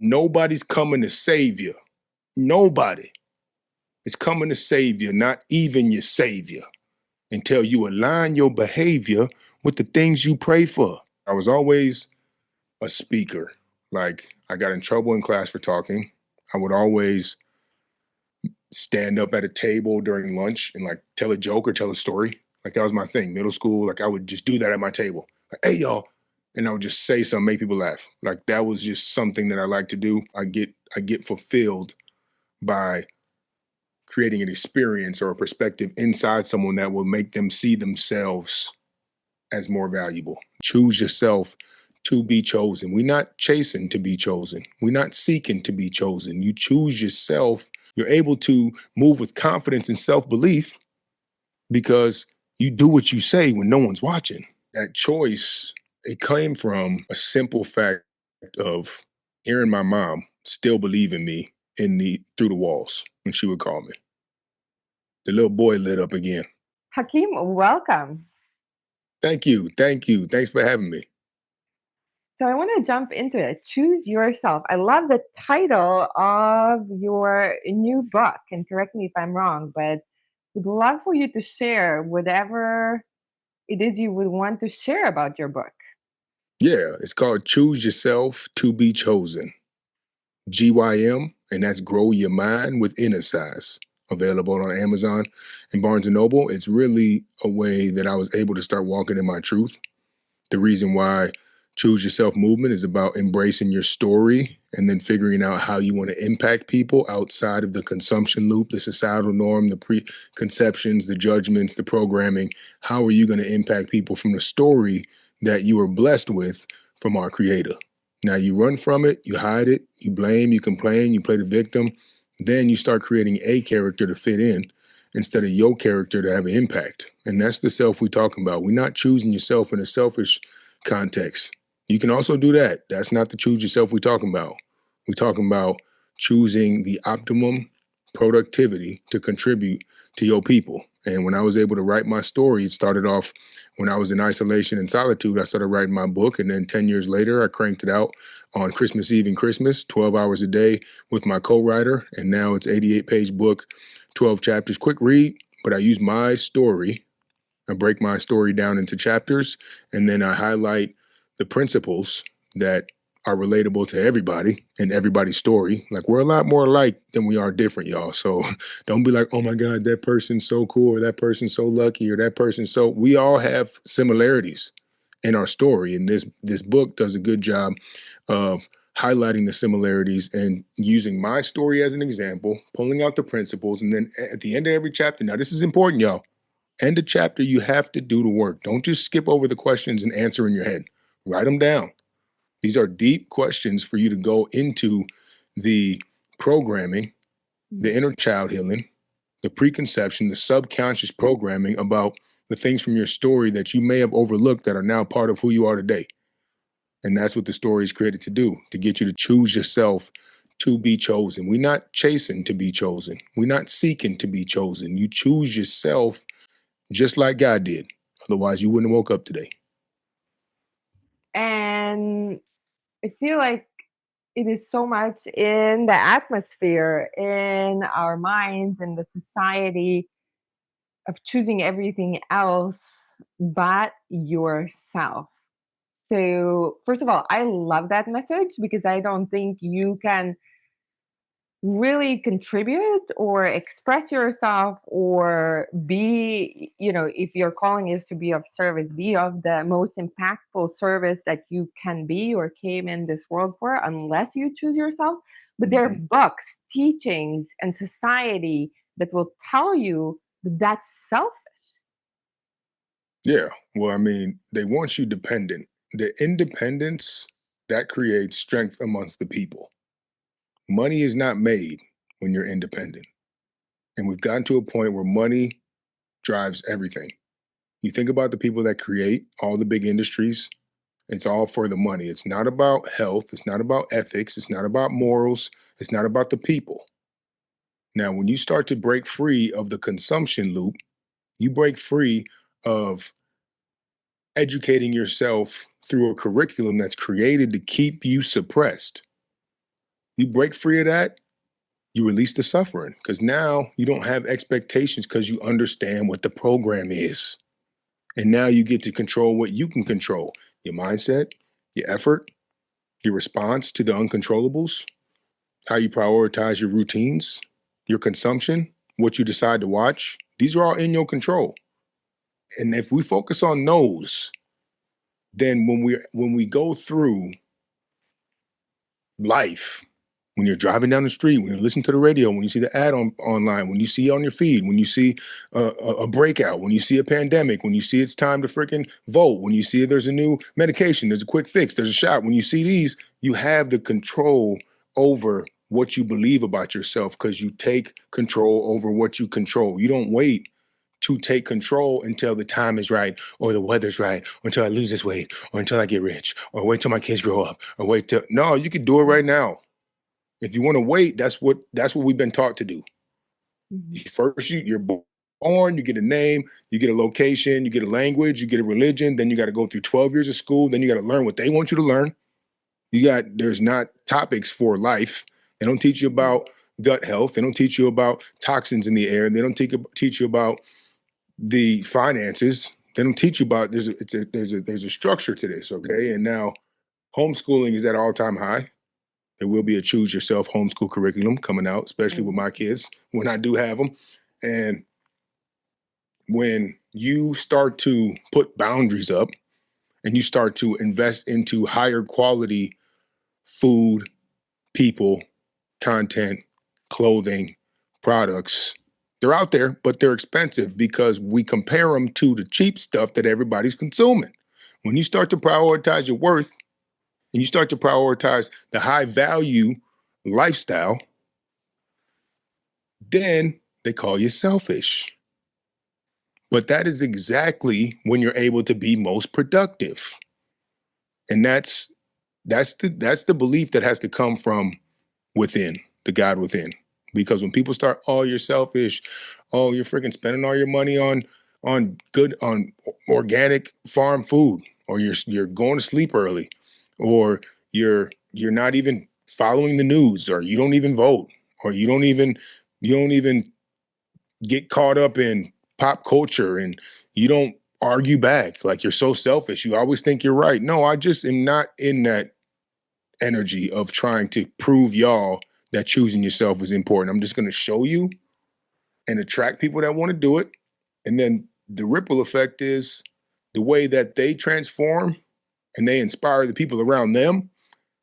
Nobody's coming to save you. Nobody is coming to save you, not even your savior, until you align your behavior with the things you pray for. I was always a speaker. Like, I got in trouble in class for talking. I would always stand up at a table during lunch and like tell a joke or tell a story. Like, that was my thing. Middle school, like I would just do that at my table. Like, hey y'all. And I would just say something, make people laugh. Like, that was just something that I like to do. I get fulfilled by creating an experience or a perspective inside someone that will make them see themselves as more valuable. Choose yourself to be chosen. We're not chasing to be chosen. We're not seeking to be chosen. You choose yourself. You're able to move with confidence and self-belief because you do what you say when no one's watching. That choice, it came from a simple fact of hearing my mom still believe in me through the walls when she would call me. The little boy lit up again. Hakeem, welcome. Thank you. Thank you. Thanks for having me. So I want to jump into it. Choose yourself. I love the title of your new book, and correct me if I'm wrong, but would love for you to share whatever it is you would want to share about your book. Yeah, it's called Choose Yourself to Be Chosen. GYM, and that's Grow Your Mind with Inner Size. Available on Amazon and Barnes and Noble. It's really a way that I was able to start walking in my truth. The reason why Choose Yourself movement is about embracing your story and then figuring out how you want to impact people outside of the consumption loop, the societal norm, the preconceptions, the judgments, the programming. How are you going to impact people from the story that you were blessed with from our creator? Now you run from it, you hide it, you blame, you complain, you play the victim. Then you start creating a character to fit in instead of your character to have an impact. And that's the self we're talking about. We're not choosing yourself in a selfish context. You can also do that. That's not the choose yourself we're talking about. We're talking about choosing the optimum productivity to contribute to your people. And when I was able to write my story, it started off when I was in isolation and solitude. I started writing my book. And then 10 years later, I cranked it out on Christmas Eve and Christmas, 12 hours a day with my co-writer. And now it's 88-page book, 12 chapters, quick read. But I use my story. I break my story down into chapters, and then I highlight the principles that are relatable to everybody and everybody's story. Like, we're a lot more alike than we are different, y'all. So don't be like, oh my God, that person's so cool, or that person's so lucky, or that person's so. We all have similarities in our story, and this book does a good job of highlighting the similarities and using my story as an example, pulling out the principles, and then at the end of every chapter. Now, this is important, y'all. End of chapter, you have to do the work. Don't just skip over the questions and answer in your head. Write them down. These are deep questions for you to go into the programming, the inner child healing, the preconception, the subconscious programming about the things from your story that you may have overlooked that are now part of who you are today. And that's what the story is created to do, to get you to choose yourself to be chosen. We're not chasing to be chosen. We're not seeking to be chosen. You choose yourself just like God did. Otherwise, you wouldn't have woke up today. And I feel like it is so much in the atmosphere, in our minds, in the society of choosing everything else but yourself. So, first of all, I love that message because I don't think you can really contribute or express yourself or be, if your calling is to be of service, be of the most impactful service that you can be or came in this world for, unless you choose yourself. But there are books, teachings, and society that will tell you that that's selfish. Yeah. Well, I mean, they want you dependent. The independence that creates strength amongst the people. Money is not made when you're independent. And we've gotten to a point where money drives everything. You think about the people that create all the big industries, it's all for the money. It's not about health. It's not about ethics. It's not about morals. It's not about the people. Now, when you start to break free of the consumption loop, you break free of educating yourself through a curriculum that's created to keep you suppressed. You break free of that, you release the suffering because now you don't have expectations because you understand what the program is. And now you get to control what you can control: your mindset, your effort, your response to the uncontrollables, how you prioritize your routines, your consumption, what you decide to watch. These are all in your control. And if we focus on those, then when we go through life, when you're driving down the street, when you listen to the radio, when you see the ad online, when you see on your feed, when you see a breakout, when you see a pandemic, when you see it's time to freaking vote, when you see there's a new medication, there's a quick fix, there's a shot, when you see these, you have the control over what you believe about yourself because you take control over what you control. You don't wait to take control until the time is right or the weather's right or until I lose this weight or until I get rich or wait till my kids grow up or wait till no, you can do it right now. If you want to wait, that's what we've been taught to do. Mhm. First, you're born, you get a name, you get a location, you get a language, you get a religion. Then you got to go through 12 years of school. Then you got to learn what they want you to learn. There's not topics for life. They don't teach you about gut health. They don't teach you about toxins in the air. They don't teach you about the finances. They don't teach you about there's a structure to this. Okay, and now homeschooling is at all time high. There will be a choose yourself homeschool curriculum coming out, especially with Mhm. my kids when I do have them. And when you start to put boundaries up and you start to invest into higher quality food, people, content, clothing, products, they're out there, but they're expensive because we compare them to the cheap stuff that everybody's consuming. When you start to prioritize your worth and you start to prioritize the high value lifestyle, then they call you selfish. But that is exactly when you're able to be most productive. And that's the belief that has to come from within, the God within. Because when people start, oh, you're selfish, oh, you're freaking spending all your money on organic farm food, or you're going to sleep early, or you're not even following the news, or you don't even vote, or you don't even get caught up in pop culture and you don't argue back. Like you're so selfish. You always think you're right. No, I just am not in that energy of trying to prove y'all that choosing yourself is important. I'm just going to show you and attract people that want to do it. And then the ripple effect is the way that they transform and they inspire the people around them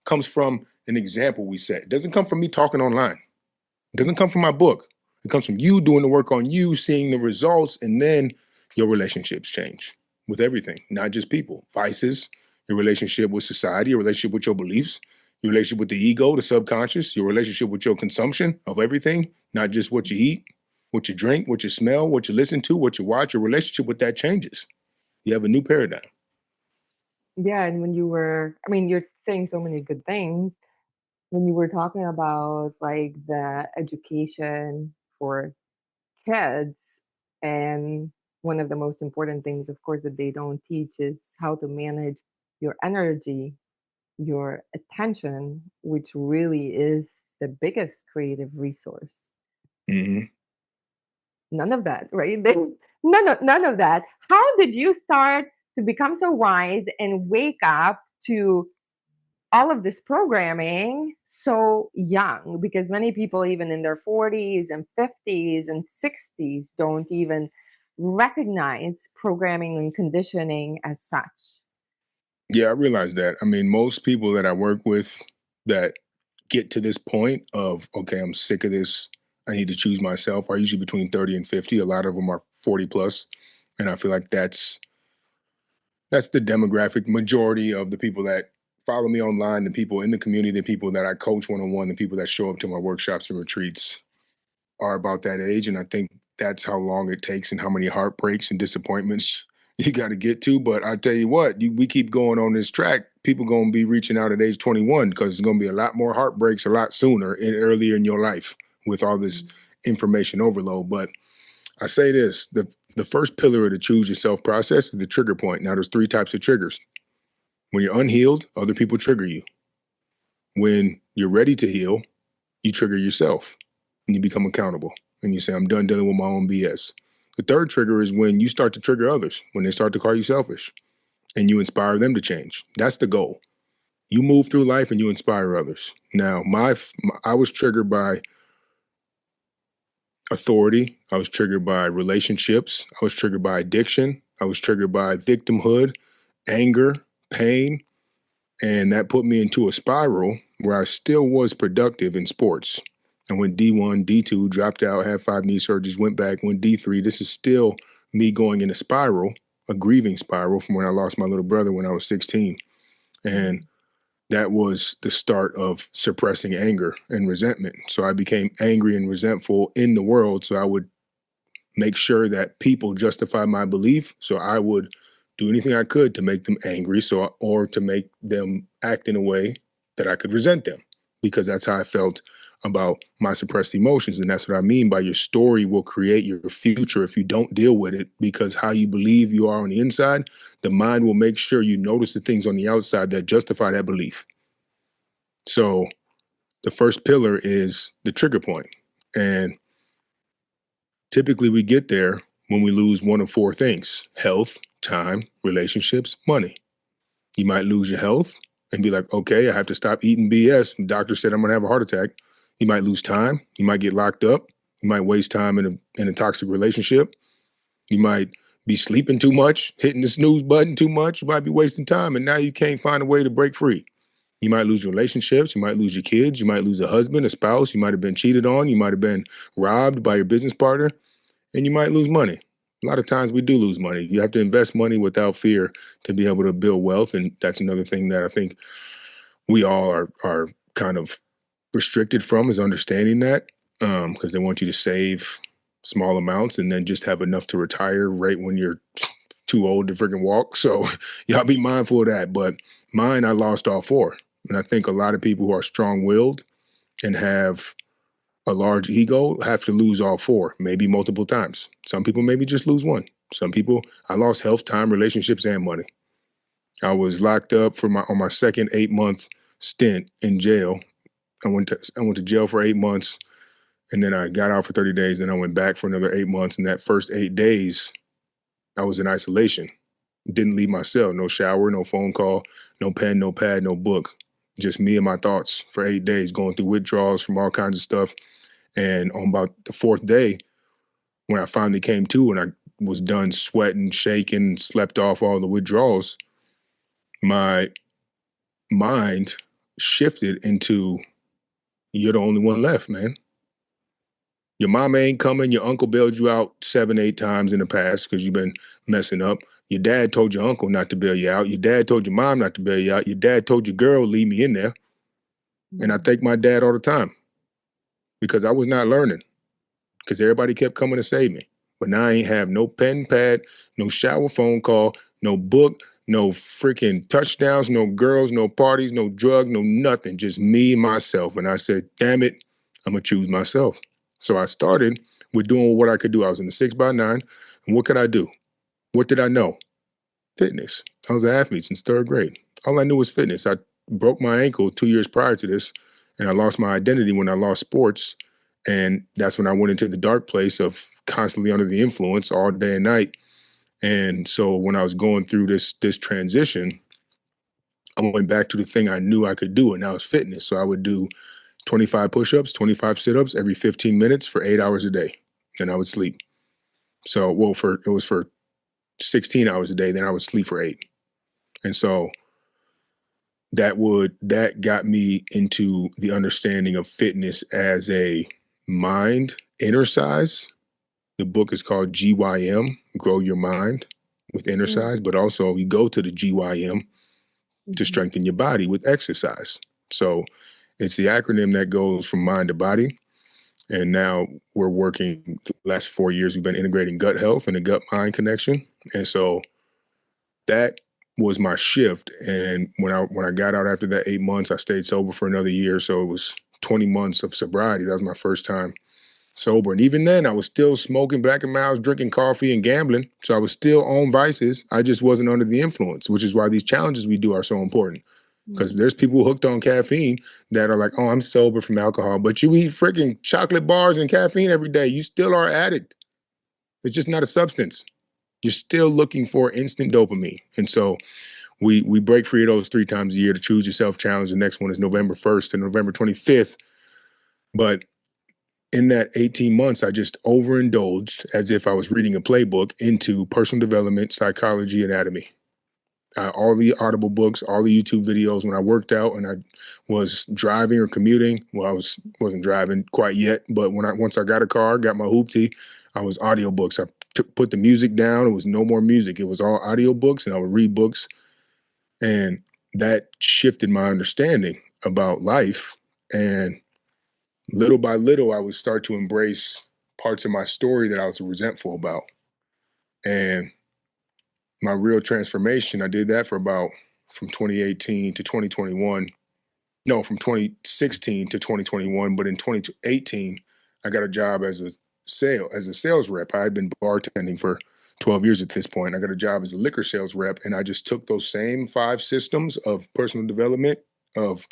comes from an example we set. It doesn't come from me talking online. It doesn't come from my book. It comes from you doing the work on you, seeing the results, and then your relationships change with everything, not just people. Vices, your relationship with society, your relationship with your beliefs, your relationship with the ego, the subconscious, your relationship with your consumption of everything, not just what you eat, what you drink, what you smell, what you listen to, what you watch. Your relationship with that changes. You have a new paradigm. Yeah, and when you were I mean, you're saying so many good things. When you were talking about, like, the education for kids, and one of the most important things, of course, that they don't teach is how to manage your energy, your attention, which really is the biggest creative resource. Hmm. None of that, right? None of that. How did you start to become so wise and wake up to all of this programming so young? Because many people, even in their 40s and 50s and 60s, don't even recognize programming and conditioning as such. Yeah, I realize that. I mean, most people that I work with that get to this point of, okay, I'm sick of this. I need to choose myself are usually between 30 and 50. A lot of them are 40 plus. And I feel like that's the demographic majority of the people that follow me online, the people in the community, the people that I coach one on one, the people that show up to my workshops and retreats are about that age. And I think that's how long it takes and how many heartbreaks and disappointments you got to get to. But I tell you what, we keep going on this track, people going to be reaching out at age 21 because there's going to be a lot more heartbreaks a lot sooner and earlier in your life with all this Mhm. information overload. But I say this, the first pillar of the choose yourself process is the trigger point. Now there's three types of triggers. When you're unhealed, other people trigger you. When you're ready to heal, you trigger yourself and you become accountable. And you say, I'm done dealing with my own BS. The third trigger is when you start to trigger others, when they start to call you selfish and you inspire them to change. That's the goal. You move through life and you inspire others. Now, I was triggered by authority. I was triggered by relationships. I was triggered by addiction. I was triggered by victimhood, anger, pain. And that put me into a spiral where I still was productive in sports. I went D1, D2, dropped out, had 5 knee surgeries, went back, went D3. This is still me going in a spiral, a grieving spiral from when I lost my little brother when I was 16. And that was the start of suppressing anger and resentment. So I became angry and resentful in the world. So I would make sure that people justify my belief. So I would do anything I could to make them angry, or to make them act in a way that I could resent them, because that's how I felt about my suppressed emotions. And that's what I mean by your story will create your future if you don't deal with it, because how you believe you are on the inside, the mind will make sure you notice the things on the outside that justify that belief. So the first pillar is the trigger point. And typically we get there when we lose one of 4 things: health, time, relationships, money. You might lose your health and be like, okay, I have to stop eating BS. The doctor said I'm going to have a heart attack. You might lose time. You might get locked up. You might waste time in a toxic relationship. You might be sleeping too much, hitting the snooze button too much. You might be wasting time, and now you can't find a way to break free. You might lose relationships. You might lose your kids. You might lose a husband, a spouse. You might have been cheated on. You might have been robbed by your business partner, and you might lose money. A lot of times we do lose money. You have to invest money without fear to be able to build wealth. And that's another thing that I think we all are kind of restricted from, is understanding that, because they want you to save small amounts and then just have enough to retire right when you're too old to freaking walk. So y'all be mindful of that. But mine, I lost all 4. And I think a lot of people who are strong-willed and have a large ego have to lose all 4, maybe multiple times. Some people maybe just lose one. Some people, I lost health, time, relationships, and money. I was locked up on my second 8-month stint in jail. I went to jail for 8 months, and then I got out for 30 days. Then I went back for another 8 months. And that first 8 days, I was in isolation. Didn't leave my cell. No shower, no phone call, no pen, no pad, no book. Just me and my thoughts for 8 days, going through withdrawals from all kinds of stuff. And on about the 4th day, when I finally came to and I was done sweating, shaking, slept off all the withdrawals, my mind shifted into, you're the only one left, man. Your mama ain't coming. Your uncle bailed you out 7, 8 times in the past because you've been messing up. Your dad told your uncle not to bail you out. Your dad told your mom not to bail you out. Your dad told your girl, leave me in there. And I thank my dad all the time, because I was not learning, because everybody kept coming to save me. But now I ain't have no pen, pad, no shower phone call, no book, no freaking touchdowns, no girls, no parties, no drug, no nothing. Just me, myself. And I said, damn it, I'm going to choose myself. So I started with doing what I could do. I was in the 6x9. And what could I do? What did I know? Fitness. I was an athlete since 3rd grade. All I knew was fitness. I broke my ankle 2 years prior to this, and I lost my identity when I lost sports. And that's when I went into the dark place of constantly under the influence all day and night. And so when I was going through this transition, I went back to the thing I knew I could do, and that was fitness. So I would do 25 push-ups, 25 sit-ups every 15 minutes for 8 hours a day. Then I would sleep. So, it was for 16 hours a day. Then I would sleep for 8. And so that got me into the understanding of fitness as a mind exercise. The book is called GYM, Grow Your Mind with Exercise, but also you go to the GYM to strengthen your body with exercise. So it's the acronym that goes from mind to body. And now we're working, the last 4 years, we've been integrating gut health and the gut mind connection. And so that was my shift. And when I got out after that 8 months, I stayed sober for another year. So it was 20 months of sobriety. That was my first time sober. And even then, I was still smoking Black and Milds, drinking coffee, and gambling. So I was still on vices. I just wasn't under the influence, which is why these challenges we do are so important. Because Mm. there's people hooked on caffeine that are like, oh, I'm sober from alcohol, but you eat freaking chocolate bars and caffeine every day. You still are an addict. It's just not a substance. You're still looking for instant dopamine. And so we break free of those 3 times a year to choose yourself challenge. The next one is November 1st to November 25th. But in that 18 months, I just overindulged as if I was reading a playbook into personal development, psychology, anatomy. All the Audible books, all the YouTube videos. When I worked out and I was driving or commuting, well, wasn't driving quite yet, but once I got a car, got my hoopty, I was audiobooks. I put the music down. It was no more music. It was all audiobooks, and I would read books, and that shifted my understanding about life. And little by little, I would start to embrace parts of my story that I was resentful about. And my real transformation, I did that for about from 2018 to 2021. No, from 2016 to 2021. But in 2018, I got a job as a sales rep. I had been bartending for 12 years at this point. I got a job as a liquor sales rep, and I just took those same 5 systems of personal development, of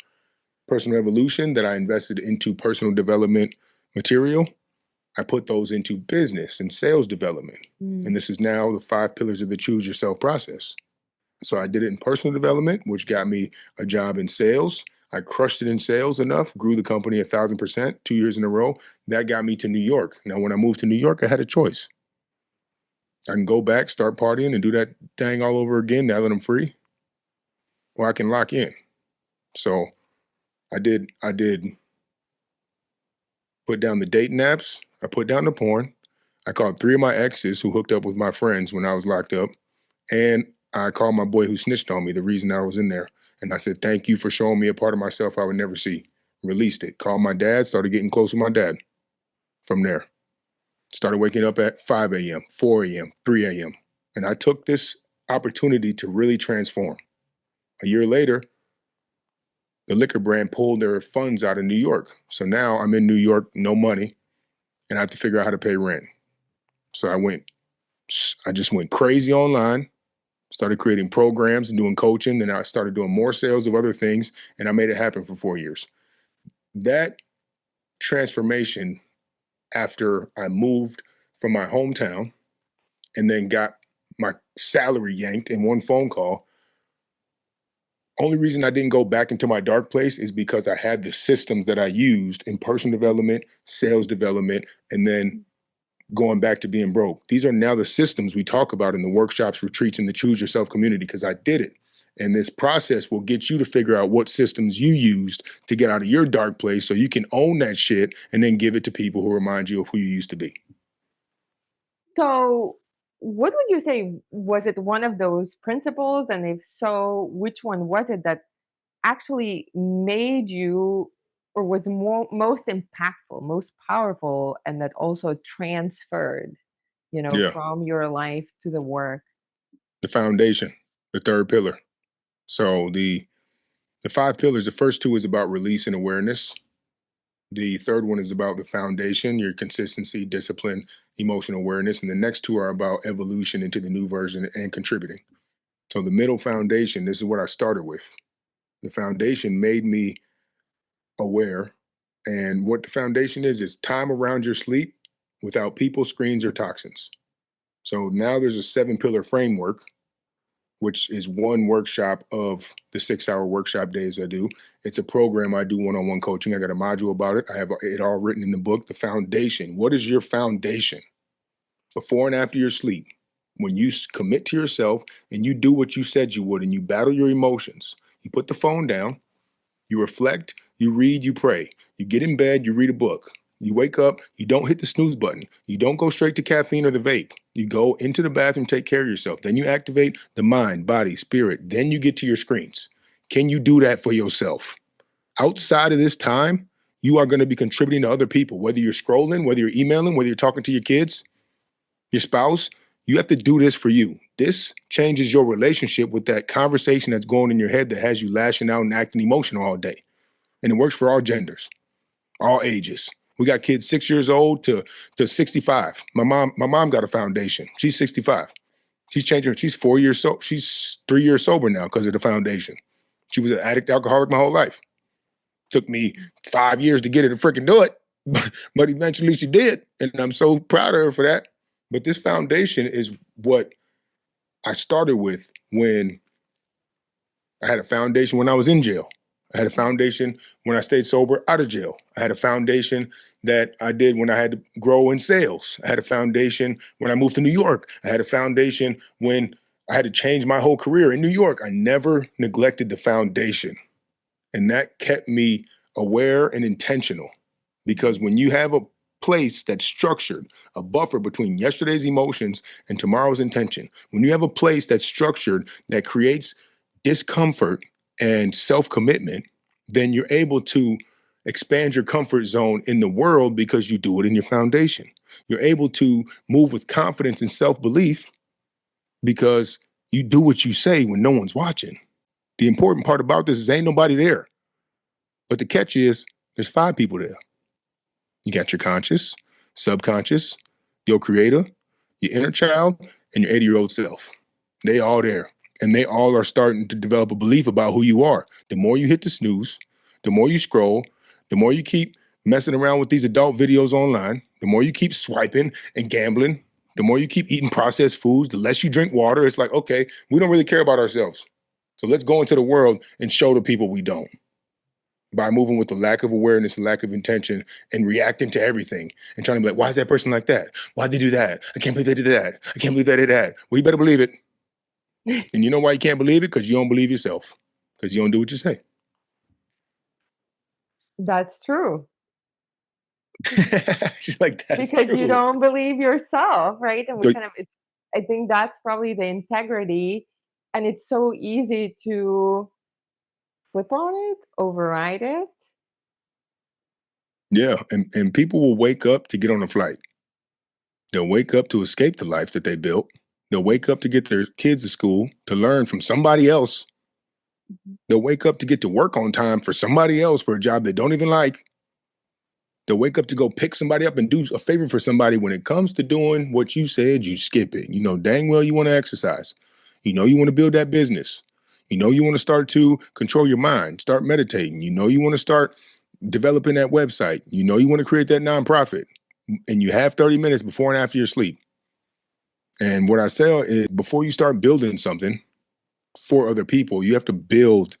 personal evolution that I invested into personal development material. I put those into business and sales development. Mm. And this is now the 5 pillars of the choose yourself process. So I did it in personal development, which got me a job in sales. I crushed it in sales enough, grew the company 1,000%, 2 years in a row. That got me to New York. Now, when I moved to New York, I had a choice. I can go back, start partying, and do that thing all over again now that I'm free, or I can lock in. So I did put down the dating apps. I put down the porn. I called 3 of my exes who hooked up with my friends when I was locked up. And I called my boy who snitched on me, the reason I was in there. And I said, thank you for showing me a part of myself I would never see. Released it. Called my dad, started getting close with my dad from there. Started waking up at 5 a.m., 4 a.m., 3 a.m. And I took this opportunity to really transform. A year later, the liquor brand pulled their funds out of New York. So now I'm in New York, no money, and I have to figure out how to pay rent. So I just went crazy online, started creating programs and doing coaching. Then I started doing more sales of other things, and I made it happen for 4 years. That transformation, after I moved from my hometown and then got my salary yanked in one phone call, only reason I didn't go back into my dark place is because I had the systems that I used in personal development, sales development, and then going back to being broke. These are now the systems we talk about in the workshops, retreats, and the Choose Yourself community because I did it. And this process will get you to figure out what systems you used to get out of your dark place so you can own that shit and then give it to people who remind you of who you used to be. So, what would you say, was it one of those principles? And if so, which one was it that actually made you, or was most impactful, most powerful, and that also transferred, Yeah. from your life to the work? The foundation, the third pillar. So the 5 pillars, the first 2 is about release and awareness. The third one is about the foundation, your consistency, discipline, emotional awareness. And the next 2 are about evolution into the new version and contributing. So the middle foundation, this is what I started with. The foundation made me aware. And what the foundation is time around your sleep without people, screens, or toxins. So now there's a 7 pillar framework, which is one workshop of the 6 hour workshop days I do. It's a program I do one-on-one coaching. I got a module about it. I have it all written in the book. The foundation. What is your foundation? Before and after your sleep, when you commit to yourself and you do what you said you would and you battle your emotions, you put the phone down, you reflect, you read, you pray. You get in bed, you read a book. You wake up, you don't hit the snooze button. You don't go straight to caffeine or the vape. You go into the bathroom, take care of yourself. Then you activate the mind, body, spirit. Then you get to your screens. Can you do that for yourself? Outside of this time, you are going to be contributing to other people, whether you're scrolling, whether you're emailing, whether you're talking to your kids, your spouse. You have to do this for you. This changes your relationship with that conversation that's going in your head that has you lashing out and acting emotional all day. And it works for all genders, all ages. We got kids 6 years old to 65. My mom got a foundation. She's 65. She's changing. She's 4 years so. She's 3 years sober now because of the foundation. She was an addict, alcoholic my whole life. Took me 5 years to get her to freaking do it, but eventually she did, and I'm so proud of her for that. But this foundation is what I started with when I had a foundation when I was in jail. I had a foundation when I stayed sober out of jail. I had a foundation that I did when I had to grow in sales. I had a foundation when I moved to New York. I had a foundation when I had to change my whole career in New York. I never neglected the foundation. And that kept me aware and intentional. Because when you have a place that's structured, a buffer between yesterday's emotions and tomorrow's intention, when you have a place that's structured that creates discomfort and self-commitment, then you're able to expand your comfort zone in the world because you do it in your foundation. You're able to move with confidence and self-belief because you do what you say when no one's watching. The important part about this is ain't nobody there. But the catch is there's 5 people there. You got your conscious, subconscious, your creator, your inner child, and your 80-year-old self. They all there. And they all are starting to develop a belief about who you are. The more you hit the snooze, the more you scroll, the more you keep messing around with these adult videos online, the more you keep swiping and gambling, the more you keep eating processed foods, the less you drink water. It's like, okay, we don't really care about ourselves. So let's go into the world and show the people we don't by moving with the lack of awareness and lack of intention and reacting to everything and trying to be like, why is that person like that? Why'd they do that? I can't believe they did that. I can't believe they did that. Well, you better believe it. And you know why you can't believe it? Because you don't believe yourself. Because you don't do what you say. That's true. She's like, that's Because you true. don't believe yourself, right? And we So, kind of it's I think that's probably the integrity, and it's so easy to flip on it, override it. yeah. And people will wake up to get on a flight. They'll wake up to escape the life that they built. They'll wake up to get their kids to school, to learn from somebody else. Mhm. They'll wake up to get to work on time for somebody else for a job they don't even like. They'll wake up to go pick somebody up and do a favor for somebody. When it comes to doing what you said, you skip it. You know dang well you want to exercise. You know you want to build that business. You know you want to start to control your mind, start meditating. You know you want to start developing that website. You know you want to create that nonprofit. And you have 30 minutes before and after your sleep. And what I say is before you start building something for other people, you have to build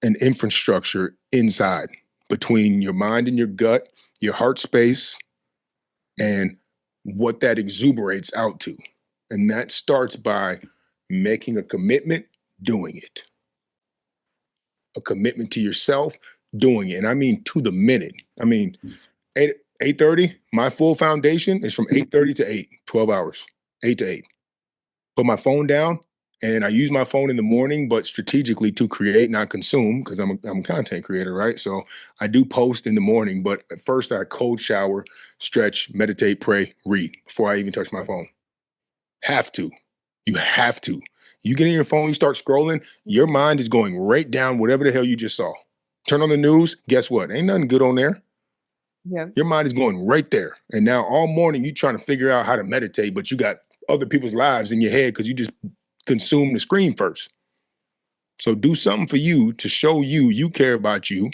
an infrastructure inside between your mind and your gut, your heart space, and what that exuberates out to. And that starts by making a commitment, doing it. A commitment to yourself, doing it. And I mean to the minute. I mean, 8:30, my full foundation is from 8:30 to 8, 12 hours, 8 to 8. Put my phone down, and I use my phone in the morning, but strategically to create, not consume, because I'm a content creator, right? So I do post in the morning, but at first I cold shower, stretch, meditate, pray, read before I even touch my phone. Have to. You have to. You get in your phone, you start scrolling, your Mhm. mind is going right down whatever the hell you just saw. Turn on the news, guess what? Ain't nothing good on there. Yeah. Your mind is going right there. And now all morning you trying to figure out how to meditate, but you got other people's lives in your head because you just consume the screen first. So do something for you to show you care about you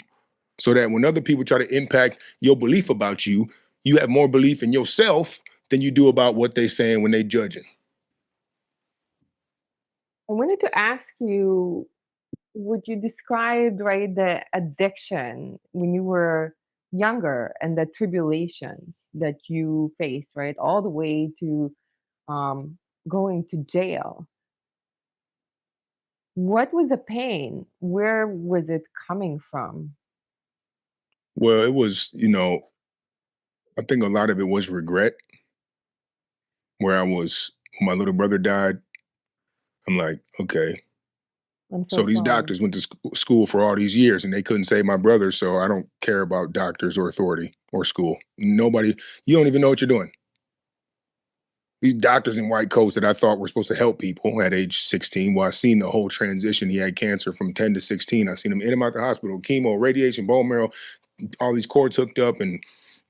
so that when other people try to impact your belief about you, you have more belief in yourself than you do about what they saying when they judging. I wanted to ask you, would you describe, right, the addiction when you were younger and the tribulations that you faced, right, all the way to um, going to jail? What was the pain? Where was it coming from? Well, it was, I think a lot of it was regret where when my little brother died, I'm like, okay, I'm so so these sorry. doctors went to school for all these years and they couldn't save my brother. So I don't care about doctors or authority or school. Nobody, you don't even know what you're doing. These doctors in white coats that I thought were supposed to help people at age 16. Well, I seen the whole transition. He had cancer from 10 to 16. I seen him in and out the hospital, chemo, radiation, bone marrow, all these cords hooked up and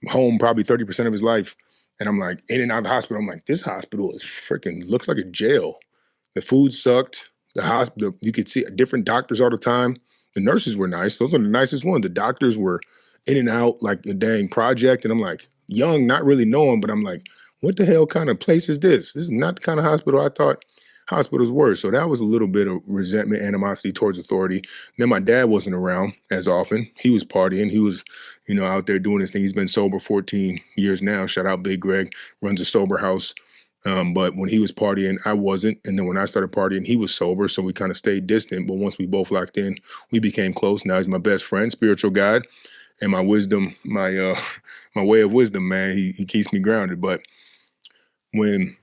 home probably 30% of his life. And I'm like, in and out of the hospital. I'm like, this hospital is freaking looks like a jail. The food sucked. The hospital, you could see different doctors all the time. The nurses were nice. Those are the nicest ones. The doctors were in and out like a dang project. And I'm like, young, not really knowing, but I'm like, what the hell kind of place is this? This is not the kind of hospital I thought hospitals were. So that was a little bit of resentment, animosity towards authority. Then my dad wasn't around as often. He was partying. He was, out there doing his thing. He's been sober 14 years now. Shout out Big Greg, runs a sober house. But when he was partying, I wasn't. And then when I started partying, he was sober. So we kind of stayed distant. But once we both locked in, we became close. Now he's my best friend, spiritual guide, and my wisdom, my way of wisdom, man. He keeps me grounded. But when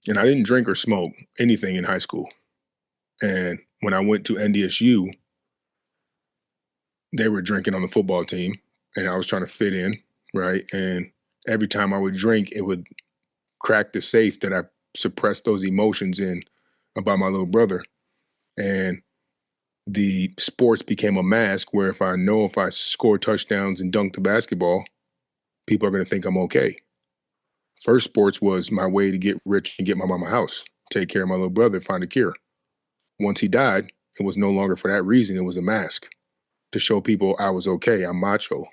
and I didn't drink or smoke anything in high school. And when I went to NDSU, they were drinking on the football team, and I was trying to fit in, right? And every time I would drink, it would crack the safe that I suppressed those emotions in about my little brother. And the sports became a mask where if I score touchdowns and dunk the basketball, people are going to think I'm okay. First, sports was my way to get rich and get my mama a house, take care of my little brother, find a cure. Once he died, it was no longer for that reason. It was a mask to show people I was okay. I'm macho.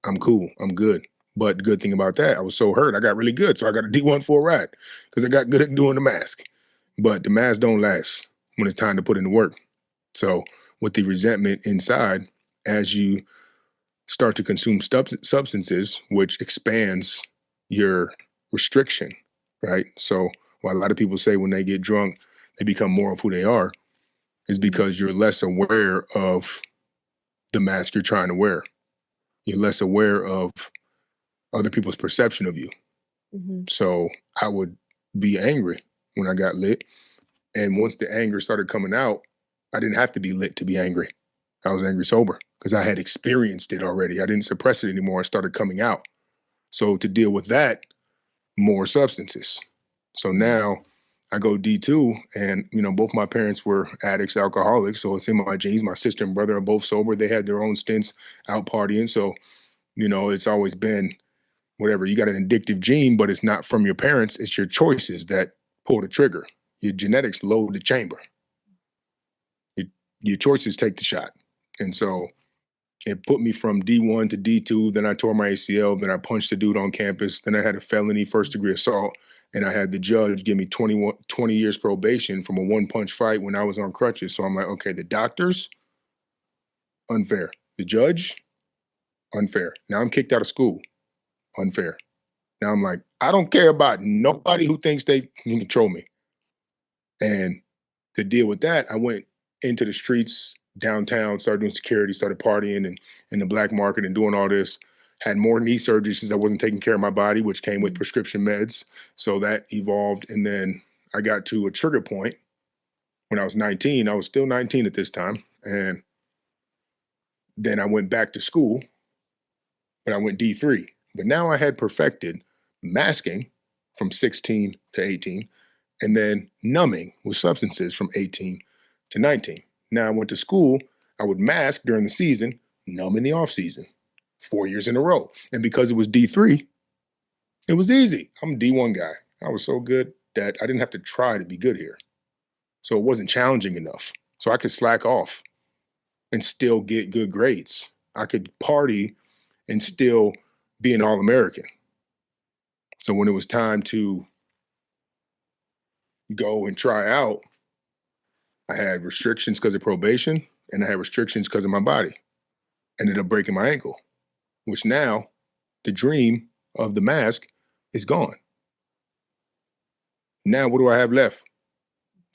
I'm cool. I'm good. But the good thing about that, I was so hurt. I got really good. So I got a D1 for a ride because I got good at doing the mask. But the mask don't last when it's time to put in the work. So with the resentment inside, as you start to consume substances, which expands your restriction, right? So what a lot of people say when they get drunk, they become more of who they are, is Mhm. because you're less aware of the mask you're trying to wear. You're less aware of other people's perception of you. Mhm. So I would be angry when I got lit. And once the anger started coming out, I didn't have to be lit to be angry. I was angry sober because I had experienced it already. I didn't suppress it anymore. It started coming out. So to deal with that, more substances. So Mhm. now I go D2, and both my parents were addicts, alcoholics. So it's in my genes. My sister and brother are both sober. They had their own stints out partying. So it's always been whatever. You got an addictive gene, but it's not from your parents. It's your choices that pull the trigger. Your genetics load the chamber. Your, your choices take the shot. And so it put me from D1 to D2. Then I tore my ACL. Then I punched a dude on campus. Then I had a felony first degree assault. And I had the judge give me 20 years probation from a one punch fight when I was on crutches. So I'm like, okay, the doctors, unfair. The judge, unfair. Now I'm kicked out of school, unfair. Now I'm like, I don't care about nobody who thinks they can control me. And to deal with that, I went into the streets downtown, started doing security, started partying and in the black market and doing all this. Had more knee surgeries since I wasn't taking care of my body, which came with Mhm. prescription meds. So that evolved. And then I got to a trigger point when I was 19. I was still 19 at this time. And then I went back to school, but I went D3. But now I had perfected masking from 16 to 18 and then numbing with substances from 18 to 19. Now I went to school, I would mask during the season, numb in the off season, 4 years in a row. And because it was D3, it was easy. I'm a D1 guy. I was so good that I didn't have to try to be good here. So it wasn't challenging enough. So I could slack off and still get good grades. I could party and still be an All American. So when it was time to go and try out, I had restrictions because of probation and I had restrictions because of my body. Ended up breaking my ankle, which now the dream of the mask is gone. Now what do I have left?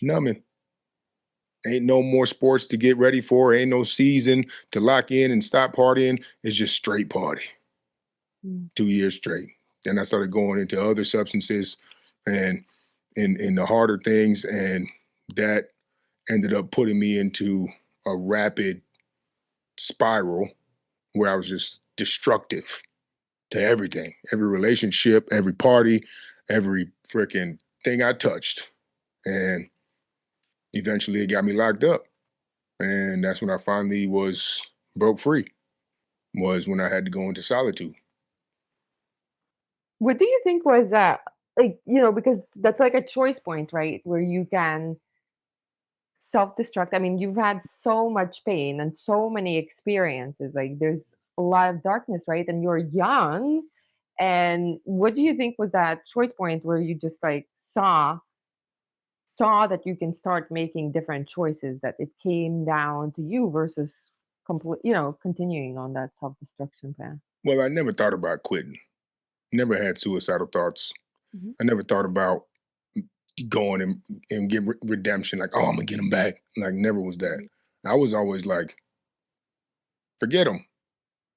Numbing. Ain't no more sports to get ready for. Ain't no season to lock in and stop partying. It's just straight party. Mm. 2 years straight. Then I started going into other substances and in the harder things, and that ended up putting me into a rapid spiral where I was just destructive to everything, every relationship, every party, every freaking thing I touched. And eventually it got me locked up. And that's when I finally was broke free, was when I had to go into solitude. What do you think was, like, because that's like a choice point, right? Where you can self-destruct. I mean, you've had so much pain and so many experiences. Like there's a lot of darkness, right? And you're young. And what do you think was that choice point where you just like saw that you can start making different choices, that it came down to you versus complete, continuing on that self-destruction path? Well, I never thought about quitting. Never had suicidal thoughts. Mhm. I never thought about going and get redemption. Like, oh, I'm gonna get them back. Like, never was that. Mhm. I was always like, forget them,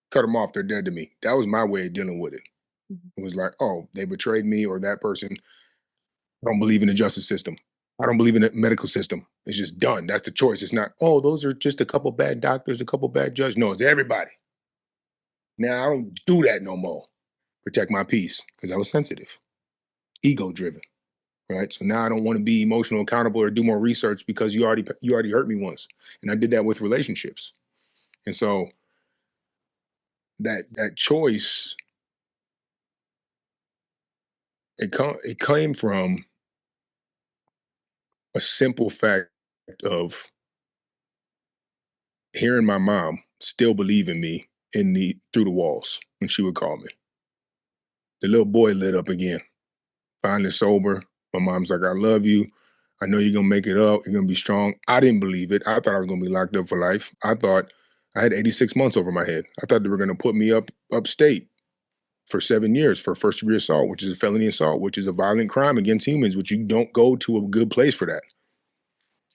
cut them off. They're dead to me. That was my way of dealing with it. Mhm. It was like, oh, they betrayed me, or that person. I don't believe in the justice system. I don't believe in the medical system. It's just done. That's the choice. It's not, oh, those are just a couple bad doctors, a couple bad judges. No, it's everybody. Now I don't do that no more. Protect my peace because I was sensitive, ego driven, right? So now I don't want to be emotional accountable or do more research because you already hurt me once, and I did that with relationships. And so that choice, it came from a simple fact of hearing my mom still believe in me in the through the walls when she would call me. The little boy lit up again, finally sober. My mom's like, I love you. I know you're gonna make it up. You're gonna be strong. I didn't believe it. I thought I was gonna be locked up for life. I thought I had 86 months over my head. I thought they were gonna put me upstate for 7 years for first degree assault, which is a felony assault, which is a violent crime against humans, which you don't go to a good place for that.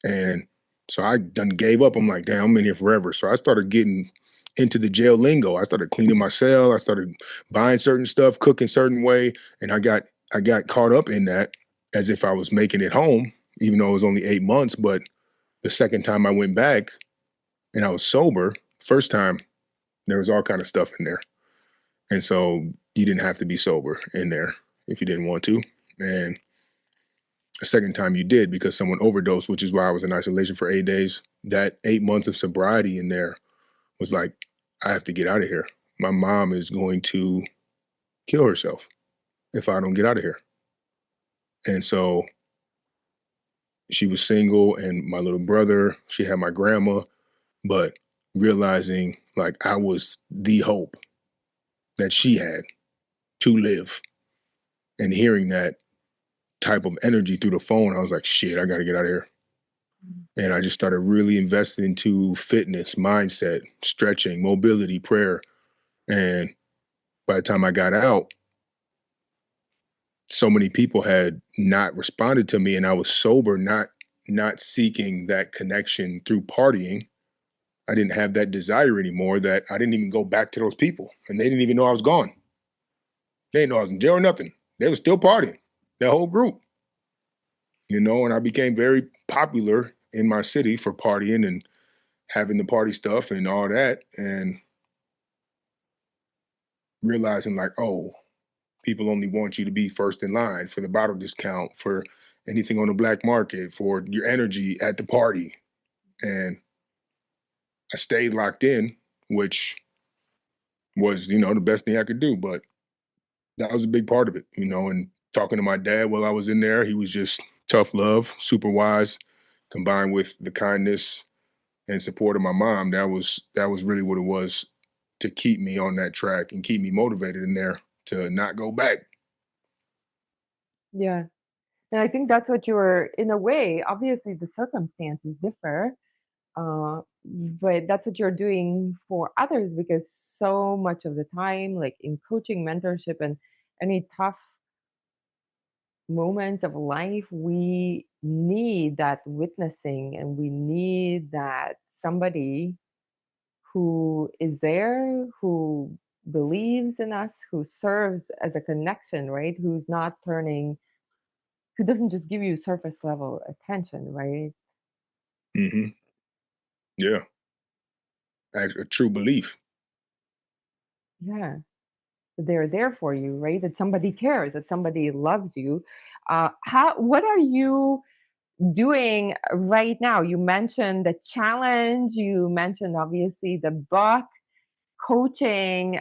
And so I done gave up. I'm like, damn, I'm in here forever. So I started getting into the jail lingo. I started cleaning my cell. I started buying certain stuff, cooking certain way, and I got caught up in that as if I was making it home, even though it was only 8 months. But the second time I went back and I was sober, first time there was all kind of stuff in there, and so you didn't have to be sober in there if you didn't want to. And a second time you did because someone overdosed, which is why I was in isolation for 8 days. That 8 months of sobriety in there was like, I have to get out of here. My mom is going to kill herself if I don't get out of here. And so she was single, and my little brother, she had my grandma, but realizing like I was the hope that she had to live, and hearing that type of energy through the phone, I was like, shit, I got to get out of here. Mhm. And I just started really investing into fitness, mindset, stretching, mobility, prayer. And by the time I got out, so many people had not responded to me, and I was sober, not seeking that connection through partying. I didn't have that desire anymore, that I didn't even go back to those people, and they didn't even know I was gone. They didn't know I was in jail or nothing. They were still partying, that whole group, and I became very popular in my city for partying and having the party stuff and all that, and realizing like, oh, people only want you to be first in line for the bottle discount, for anything on the black market, for your energy at the party. And I stayed locked in, which was, the best thing I could do. But that was a big part of it. And talking to my dad while I was in there, he was just tough love, super wise, combined with the kindness and support of my mom. That was really what it was to keep me on that track and keep me motivated in there to not go back. Yeah. And I think that's what you were, in a way, obviously the circumstances differ, but that's what you're doing for others, because so much of the time, like in coaching, mentorship, and any tough moments of life, we need that witnessing, and we need that somebody who is there, who believes in us, who serves as a connection, right? Who doesn't just give you surface level attention, right? Hmm. Yeah, a true belief. Yeah. They're there for you, right? That somebody cares, that somebody loves you. What are you doing right now? You mentioned the challenge, you mentioned obviously the book, coaching.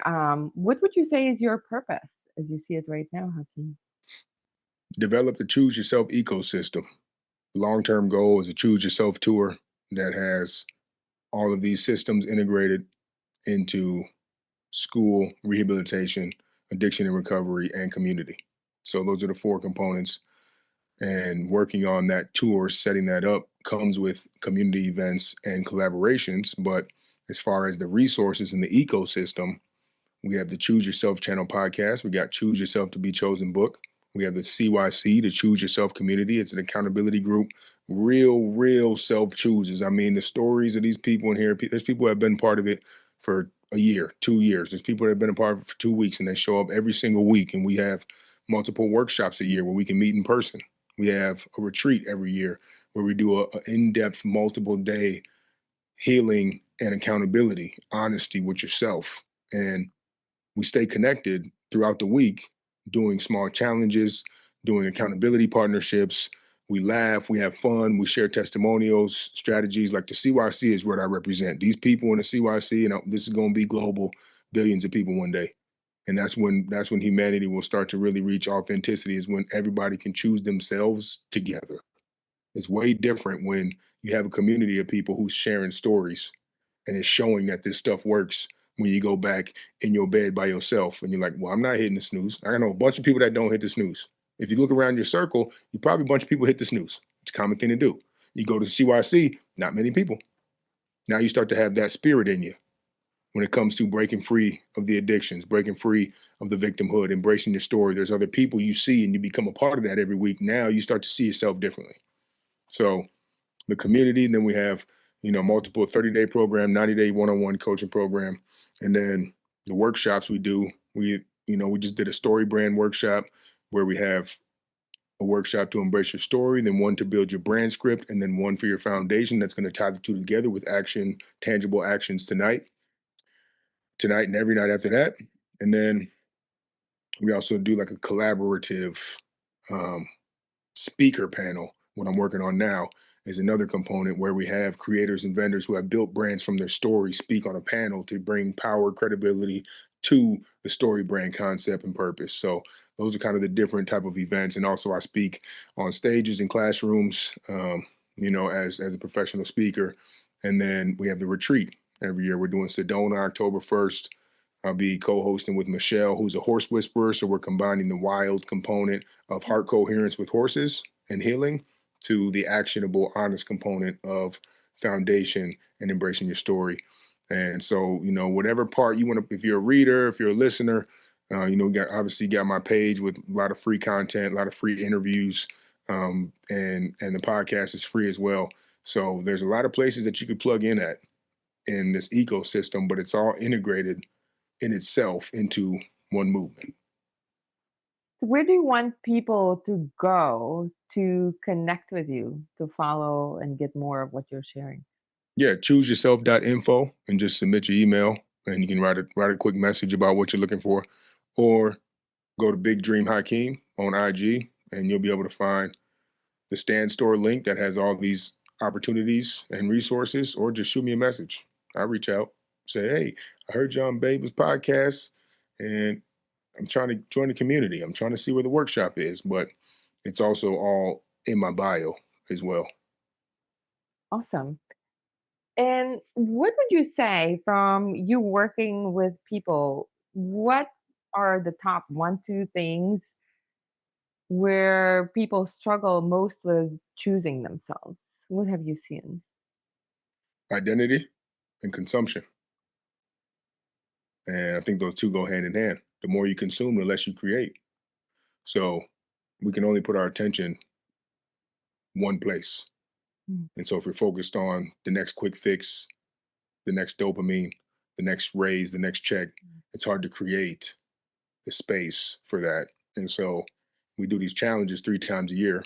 What would you say is your purpose as you see it right now, Hakeem? Develop the choose yourself ecosystem. Long-term goal is a choose yourself tour that has all of these systems integrated into school, rehabilitation, addiction and recovery, and community. So those are the four components. And working on that tour, setting that up, comes with community events and collaborations. But as far as the resources in the ecosystem, we have the Choose Yourself Channel podcast. We got Choose Yourself to Be Chosen book. We have the CYC, the Choose Yourself community. It's an accountability group. Real self choosers. I mean, the stories of these people in here, there's people who have been part of it for a year, 2 years. There's people that have been a part of it for 2 weeks and they show up every single week. And we have multiple workshops a year where we can meet in person. We have a retreat every year where we do a in-depth, multiple day healing and accountability, honesty with yourself. And we stay connected throughout the week, doing small challenges, doing accountability partnerships. We laugh, we have fun, we share testimonials, strategies. Like the CYC is what I represent. These people in the CYC, and this is going to be global, billions of people one day. And that's when humanity will start to really reach authenticity. Is when everybody can choose themselves together. It's way different when you have a community of people who's sharing stories and it's showing that this stuff works when you go back in your bed by yourself and you're like, well, I'm not hitting the snooze. I know a bunch of people that don't hit the snooze. If you look around your circle, you probably a bunch of people hit the snooze. It's a common thing to do. You go to CYC, not many people. Now you start to have that spirit in you when it comes to breaking free of the addictions, breaking free of the victimhood, embracing your story. There's other people you see and you become a part of that every week. Now you start to see yourself differently. So the community. Then we have, multiple 30-day program, 90-day one-on-one coaching program. And then the workshops we do, we just did a story brand workshop where we have a workshop to embrace your story, then one to build your brand script, and then one for your foundation that's going to tie the two together with action, tangible actions tonight and every night after that. And then we also do like a collaborative um, speaker panel. What I'm working on now is another component where we have creators and vendors who have built brands from their story speak on a panel to bring power, credibility to the story brand concept and purpose. So those are kind of the different type of events. And also I speak on stages in classrooms, as a professional speaker. And then we have the retreat every year. We're doing Sedona October 1st. I'll be co-hosting with Michelle, who's a horse whisperer. So we're combining the wild component of heart coherence with horses and healing to the actionable, honest component of foundation and embracing your story. And so, whatever part you want to, if you're a reader, if you're a listener, obviously got my page with a lot of free content, a lot of free interviews, and the podcast is free as well. So there's a lot of places that you could plug in at in this ecosystem, but it's all integrated in itself into one movement. So where do you want people to go to connect with you, to follow and get more of what you're sharing? Yeah, chooseyourself.info and just submit your email and you can write a quick message about what you're looking for. Or go to Big Dream Hakeem on IG and you'll be able to find the Stand Store link that has all these opportunities and resources, or just shoot me a message. I reach out, say, hey, I heard you on Baby's podcast and I'm trying to join the community. I'm trying to see where the workshop is, but it's also all in my bio as well. Awesome. And what would you say from you working with people? What are the top one, two things where people struggle most with choosing themselves? What have you seen? Identity and consumption. And I think those two go hand in hand. The more you consume, the less you create. So we can only put our attention one place. Mm. And so if we're focused on the next quick fix, the next dopamine, the next raise, the next check, it's hard to create the space for that. And so we do these challenges 3 times a year.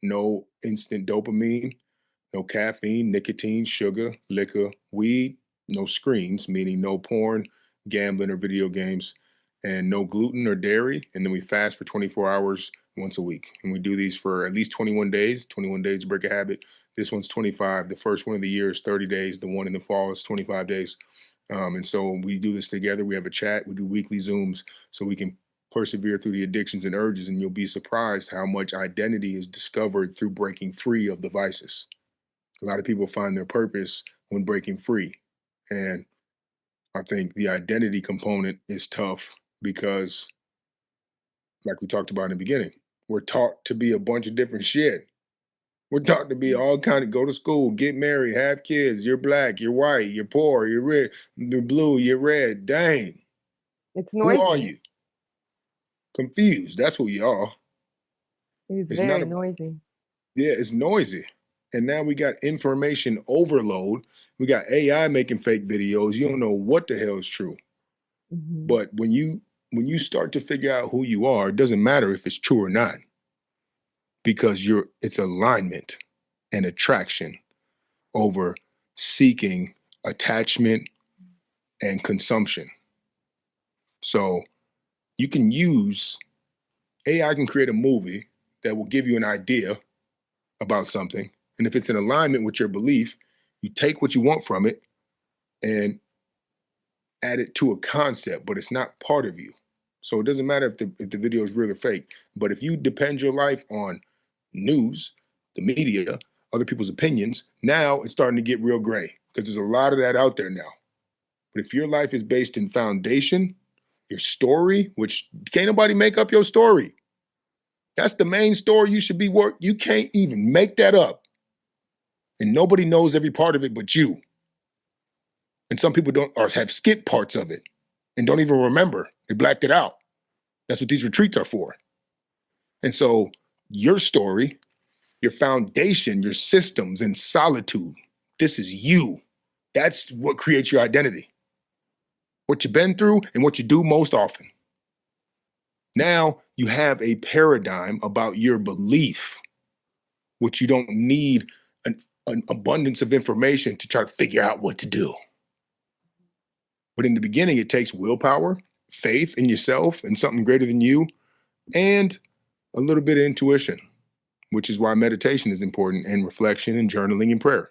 No instant dopamine, no caffeine, nicotine, sugar, liquor, weed, no screens, meaning no porn, gambling, or video games, and no gluten or dairy. And then we fast for 24 hours once a week. And we do these for at least 21 days. 21 days to break a habit. This one's 25. The first one of the year is 30 days. The one in the fall is 25 days. And so we do this together. We have a chat. We do weekly Zooms so we can persevere through the addictions and urges, and you'll be surprised how much identity is discovered through breaking free of the vices. A lot of people find their purpose when breaking free. And I think the identity component is tough because, like we talked about in the beginning, we're taught to be a bunch of different shit. We're taught to be all kind of go to school, get married, have kids. You're black, you're white, you're poor, you're red, you're blue, you're red. Dang. It's Who are noisy. you? Confused. That's who you are. It is It's not very a noisy. Yeah, it's noisy. And now we got information overload. We got AI making fake videos. You don't know what the hell is true. Mhm. But when you start to figure out who you are, it doesn't matter if it's true or not, because it's alignment and attraction over seeking attachment and consumption. So you can use AI can create a movie that will give you an idea about something. And if it's in alignment with your belief, you take what you want from it and add it to a concept, but it's not part of you. So it doesn't matter if the video is real or fake. But if you depend your life on news, the media, other people's opinions, now it's starting to get real gray because there's a lot of that out there now. But if your life is based in foundation, your story, which can't nobody make up your story. That's the main story you should be work. You can't even make that up. And nobody knows every part of it but you. And some people don't or have skipped parts of it and don't even remember. They blacked it out. That's what these retreats are for. And so your story, your foundation, your systems and solitude, this is you. That's what creates your identity. What you've been through and what you do most often. Now you have a paradigm about your belief, which you don't need an abundance of information to try to figure out what to do. But in the beginning, it takes willpower, faith in yourself and something greater than you, and a little bit of intuition, which is why meditation is important, and reflection and journaling and prayer,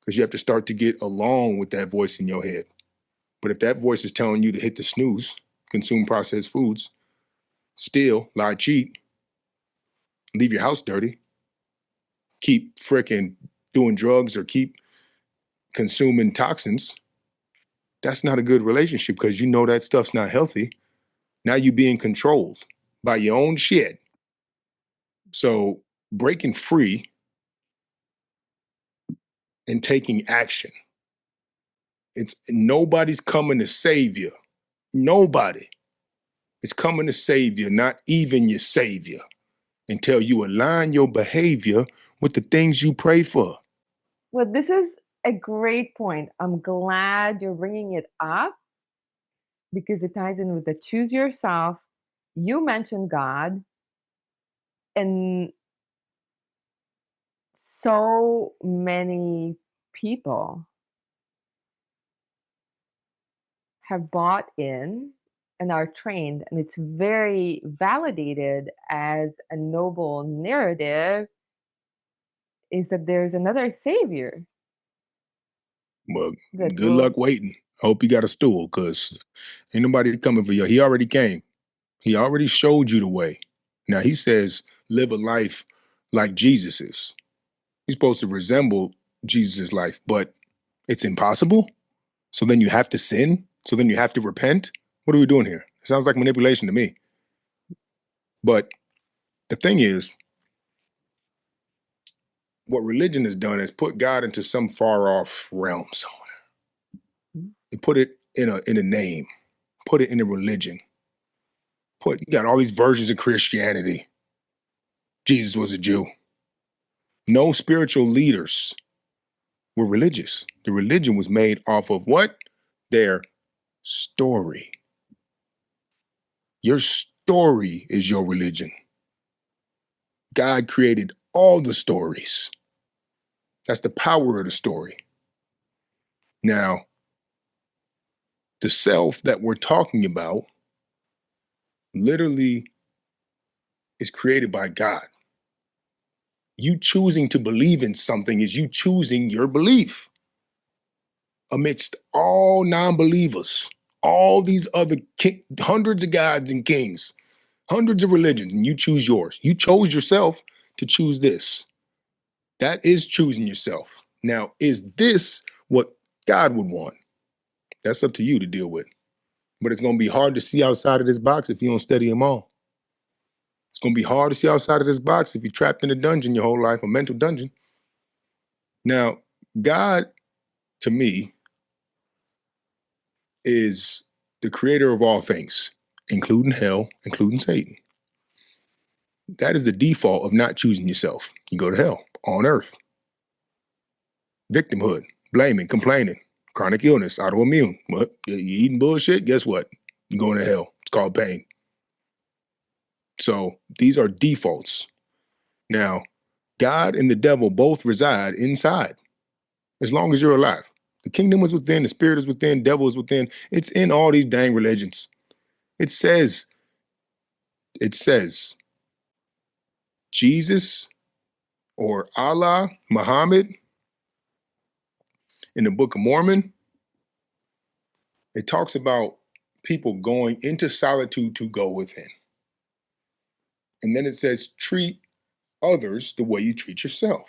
because you have to start to get along with that voice in your head. But if that voice is telling you to hit the snooze, consume processed foods, steal, lie, cheat, leave your house dirty, keep freaking doing drugs or keep consuming toxins, that's not a good relationship because you know that stuff's not healthy. Now you're being controlled by your own shit. So breaking free and taking action. It's nobody's coming to save you. Nobody is coming to save you, not even your savior, until you align your behavior with the things you pray for. Well, this is a great point. I'm glad you're bringing it up because it ties in with the choose yourself. You mentioned God, and so many people have bought in and are trained, and it's very validated as a noble narrative, is that there's another savior Well, that good will. luck waiting. Hope you got a stool, because ain't nobody coming for you. He already came. He already showed you the way. Now he says, live a life like Jesus is. He's supposed to resemble Jesus' life, but it's impossible. So then you have to sin. So then you have to repent. What are we doing here? It sounds like manipulation to me. But the thing is, what religion has done is put God into some far off realm somewhere. They put it in a name, put it in a religion. You got all these versions of Christianity. Jesus was a Jew. No spiritual leaders were religious. The religion was made off of what? Their story. Your story is your religion. God created all the stories. That's the power of the story. Now, the self that we're talking about literally is created by God. You choosing to believe in something is you choosing your belief amidst all non believers, all these other hundreds of gods and kings. Hundreds of religions, and you choose yours. You chose yourself to choose this. That is choosing yourself. Now, is this what God would want? That's up to you to deal with. But it's going to be hard to see outside of this box if you don't study them all. It's going to be hard to see outside of this box if you're trapped in a dungeon your whole life, a mental dungeon. Now, God, to me, is the creator of all things, including hell, including Satan. That is the default of not choosing yourself. You go to hell on earth. Victimhood, blaming, complaining, chronic illness, autoimmune. What? You eating bullshit? Guess what? You're going to hell. It's called pain. So these are defaults. Now, God and the devil both reside inside as long as you're alive. The kingdom is within, the spirit is within, devil is within. It's in all these dang religions. It says, Jesus or Allah, Muhammad in the Book of Mormon. It talks about people going into solitude to go within. And then it says, treat others the way you treat yourself.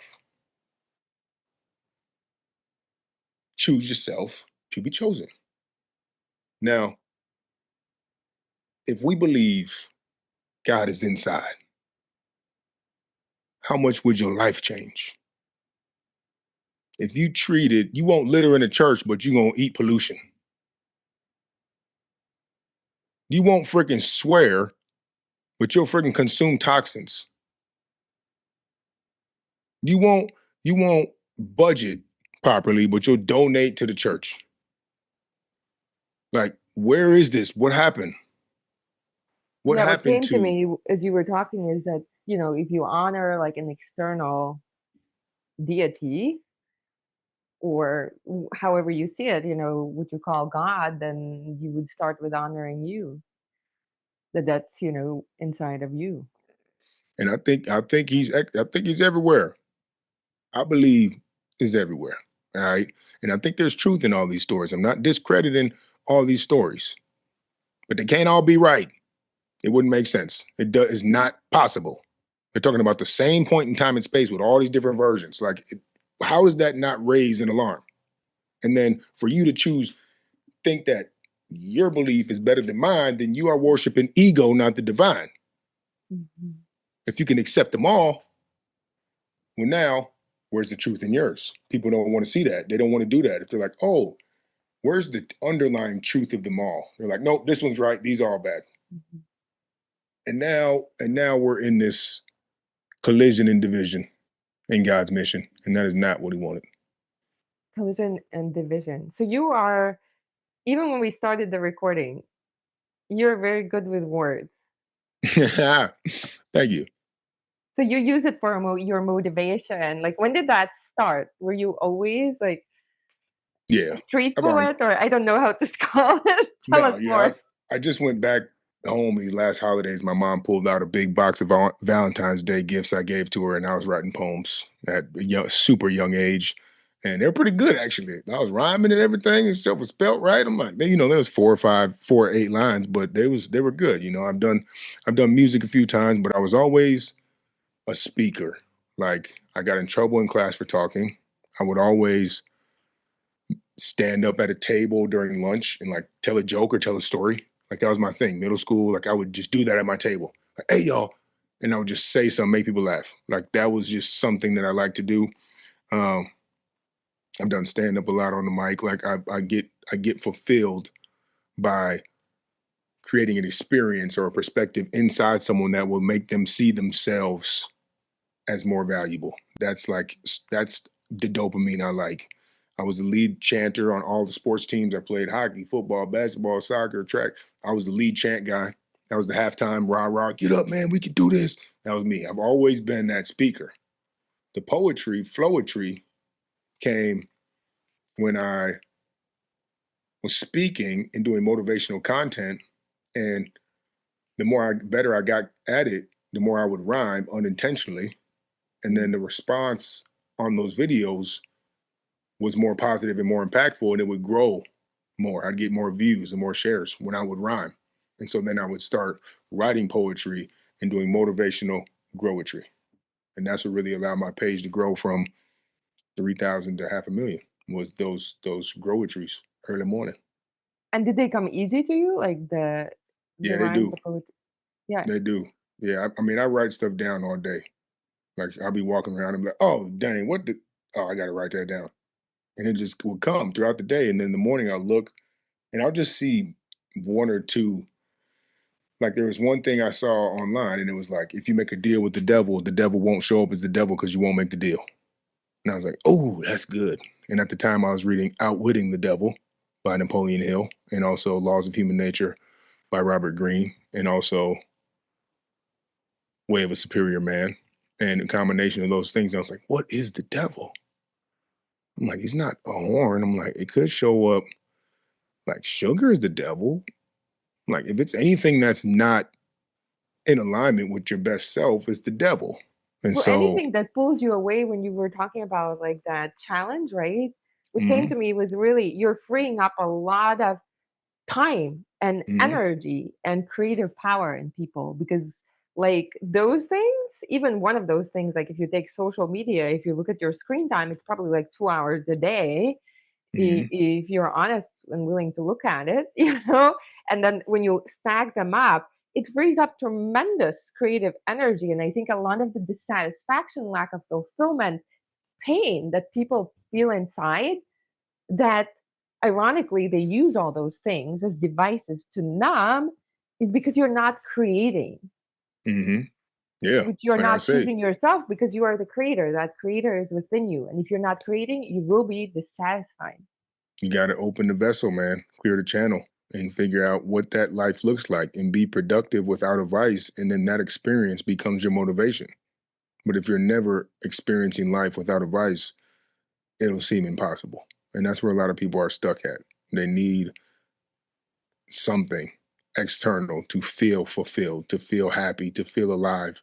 Choose yourself to be chosen. Now, if we believe God is inside, how much would your life change? If you treated, you won't litter in the church, but you're going to eat pollution. You won't freaking swear, but you'll freaking consume toxins. You won't budget properly, but you'll donate to the church. Like, where is this? What happened? What Yeah, what happened came to to, me as you were talking is that, if you honor like an external deity or however you see it, what you call God, then you would start with honoring you. That's, inside of you. and I think he's everywhere. I believe is everywhere. All right. And I think there's truth in all these stories. I'm not discrediting all these stories, but they can't all be right. It wouldn't make sense. It's not possible. They're talking about the same point in time and space with all these different versions. Like, how does that not raise an alarm? And then for you to think that your belief is better than mine, then you are worshiping ego, not the divine. Mhm. If you can accept them all, well, now where's the truth in yours? People don't want to see that. They don't want to do that. If they're like, oh, where's the underlying truth of them all? They're like, nope, this one's right. These are all bad. Mhm. And now we're in this collision and division in God's mission, and that is not what He wanted. Collision and division. So you are, even when we started the recording, you're very good with words. Thank you. So you use it for your motivation. Like, when did that start? Were you always like Yeah, a street I've already poet, or I don't know how to call it? Tell us no, yeah, more. I just went back home these last holidays. My mom pulled out a big box of Valentine's Day gifts I gave to her, and I was writing poems at a super young age, and they're pretty good actually. I was rhyming and everything, and stuff was spelt right. I'm like, there was 4 or 8 lines, but they were good. I've done music a few times, but I was always a speaker. Like, I got in trouble in class for talking. I would always stand up at a table during lunch and like tell a joke or tell a story. Like, that was my thing. Middle school, like, I would just do that at my table. Like, hey y'all, and I would just say something, make people laugh. Like, that was just something that I like to do. Um, I've done stand up a lot on the mic. Like, I get fulfilled by creating an experience or a perspective inside someone that will make them see themselves as more valuable. That's the dopamine I like. I was the lead chanter on all the sports teams. I played hockey, football, basketball, soccer, track. I was the lead chant guy. That was the halftime rah rah. Get up, man. We can do this. That was me. I've always been that speaker. The poetry, flowetry, came when I was speaking and doing motivational content, and better I got at it, the more I would rhyme unintentionally, and then the response on those videos was more positive and more impactful, and it would grow more. I'd get more views and more shares when I would rhyme. And so then I would start writing poetry and doing motivational growetry. And that's what really allowed my page to grow from 3,000 to 500,000 was those growetries early morning. And did they come easy to you? Like the Yeah, they rhymes, do. the poetry? Yeah. They do. Yeah, I mean, I write stuff down all day. Like I'll be walking around and be like, oh dang, what did oh I gotta write that down. And it just would come throughout the day. And then in the morning I'll look and I'll just see one or two. Like there was one thing I saw online and it was like, if you make a deal with the devil won't show up as the devil because you won't make the deal. And I was like, oh, that's good. And at the time I was reading Outwitting the Devil by Napoleon Hill and also Laws of Human Nature by Robert Greene and also Way of a Superior Man. And a combination of those things, I was like, what is the devil? I'm like, he's not a horn. I'm like, it could show up like sugar is the devil. Like, if it's anything that's not in alignment with your best self, it's the devil. And Well, so, anything that pulls you away when you were talking about like that challenge, right? What came to mhm, me was really you're freeing up a lot of time and mhm, energy and creative power in people because like those things, even one of those things, like if you take social media, if you look at your screen time, it's probably like 2 hours a day mhm, if you're honest and willing to look at it, and then when you stack them up, it frees up tremendous creative energy. And I think a lot of the dissatisfaction, lack of fulfillment, pain that people feel inside, that ironically they use all those things as devices to numb, is because you're not creating, mhm. Yeah. which you're Like I not say, choosing yourself because you are the creator. That creator is within you. And if you're not creating, you will be dissatisfied. you got to open the vessel, man, clear the channel and figure out what that life looks like and be productive without a vice. And then that experience becomes your motivation. But if you're never experiencing life without a vice, it'll seem impossible. And that's where a lot of people are stuck at. They need something external to feel fulfilled, to feel happy, to feel alive.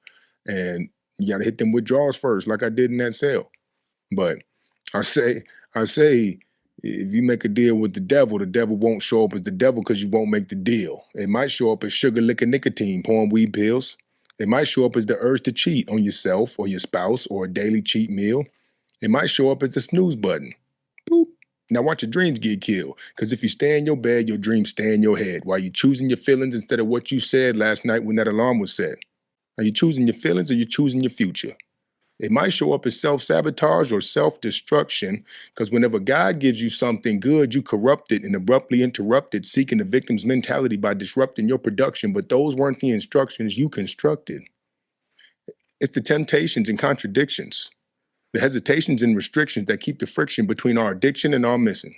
And you got to hit them withdrawals first, like I did in that sale. But I say, I say, if you make a deal with the devil won't show up as the devil because you won't make the deal. It might show up as sugar, liquor, nicotine, porn, weed, pills. It might show up as the urge to cheat on yourself or your spouse or a daily cheat meal. It might show up as the snooze button. Boop. Now watch your dreams get killed. Because if you stay in your bed, your dreams stay in your head. While you choosing your feelings instead of what you said last night when that alarm was set. Are you choosing your feelings or you choosing your future? It might show up as self-sabotage or self-destruction, because whenever God gives you something good, you corrupt it and abruptly interrupt it, seeking the victim's mentality by disrupting your production. But those weren't the instructions you constructed. It's the temptations and contradictions, the hesitations and restrictions that keep the friction between our addiction and our missing,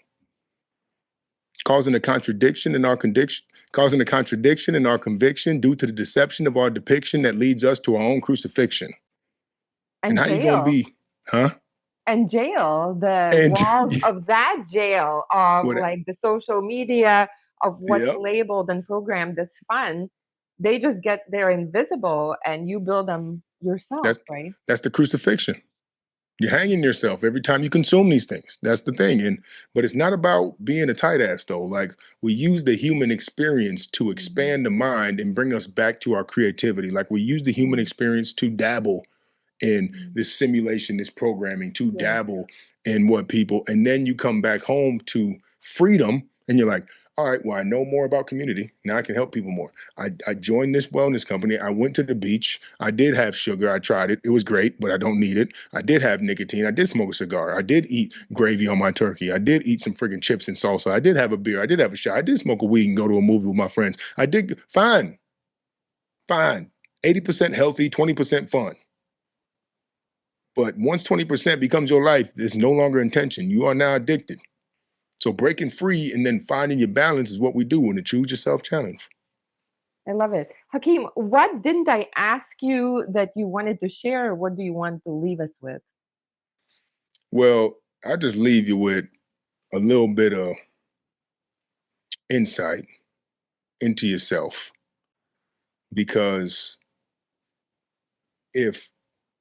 causing a contradiction in our conviction, causing a contradiction in our conviction due to the deception of our depiction that leads us to our own crucifixion. And And how you gonna jail. be, huh? And jail, the And walls of that jail of what? like the social media of what's Yep. labeled and programmed as fun, they just get they're invisible and you build them yourself, That's right? that's the crucifixion. You're hanging yourself every time you consume these things. That's the thing. And but it's not about being a tight ass though. Like we use the human experience to Mhm, expand the mind and bring us back to our creativity. Like we use the human mhm, experience to dabble in mhm. this simulation, this programming, to Yeah. dabble in what people, and then you come back home to freedom and you're like, all right, well, I know more about community. Now I can help people more. I joined this wellness company. I went to the beach. I did have sugar. I tried it. It was great, but I don't need it. I did have nicotine. I did smoke a cigar. I did eat gravy on my turkey. I did eat some friggin' chips and salsa. I did have a beer. I did have a shot. I did smoke a weed and go to a movie with my friends. I did fine, fine. 80% healthy, 20% fun. But once 20% becomes your life, it's no longer intention. You are now addicted. So breaking free and then finding your balance is what we do in the Choose Yourself Challenge. I love it. Hakeem, what didn't I ask you that you wanted to share? What do you want to leave us with? Well, I just leave you with a little bit of insight into yourself because if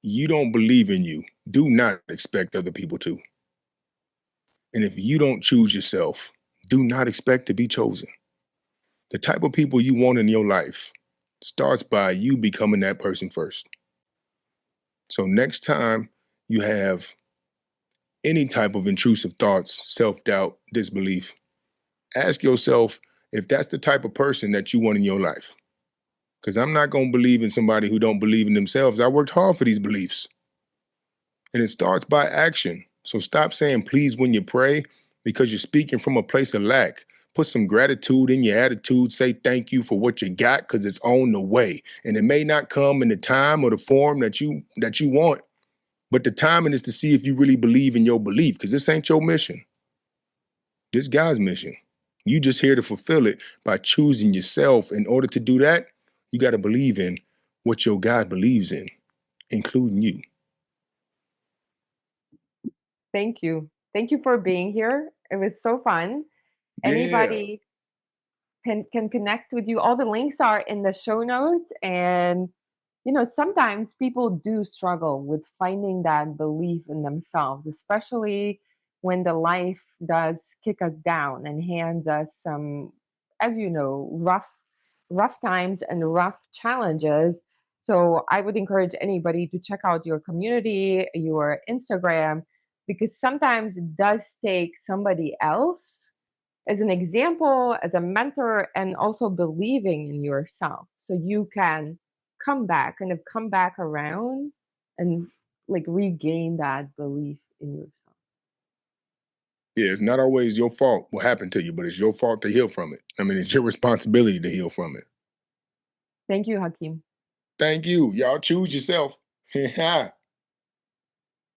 you don't believe in you, do not expect other people to. And if you don't choose yourself, do not expect to be chosen. The type of people you want in your life starts by you becoming that person first. So next time you have any type of intrusive thoughts, self-doubt, disbelief, ask yourself if that's the type of person that you want in your life. Because I'm not going to believe in somebody who don't believe in themselves. I worked hard for these beliefs. And it starts by action. So stop saying please when you pray because you're speaking from a place of lack. Put some gratitude in your attitude. Say thank you for what you got because it's on the way. And it may not come in the time or the form that you want, but the timing is to see if you really believe in your belief because this ain't your mission. This God's mission. You just here to fulfill it by choosing yourself. In order to do that, you got to believe in what your God believes in, including you. Thank you. Thank you for being here. It was so fun. Yeah. Anybody can connect with you. All the links are in the show notes. And, sometimes people do struggle with finding that belief in themselves, especially when the life does kick us down and hands us some, as you know, rough times and rough challenges. So I would encourage anybody to check out your community, your Instagram, because sometimes it does take somebody else as an example, as a mentor, and also believing in yourself so you can come back around and like regain that belief in yourself. Yeah, it's not always your fault what happened to you, but it's your fault to heal from it. I mean, it's your responsibility to heal from it. Thank you, Hakeem. Thank you. Y'all choose yourself.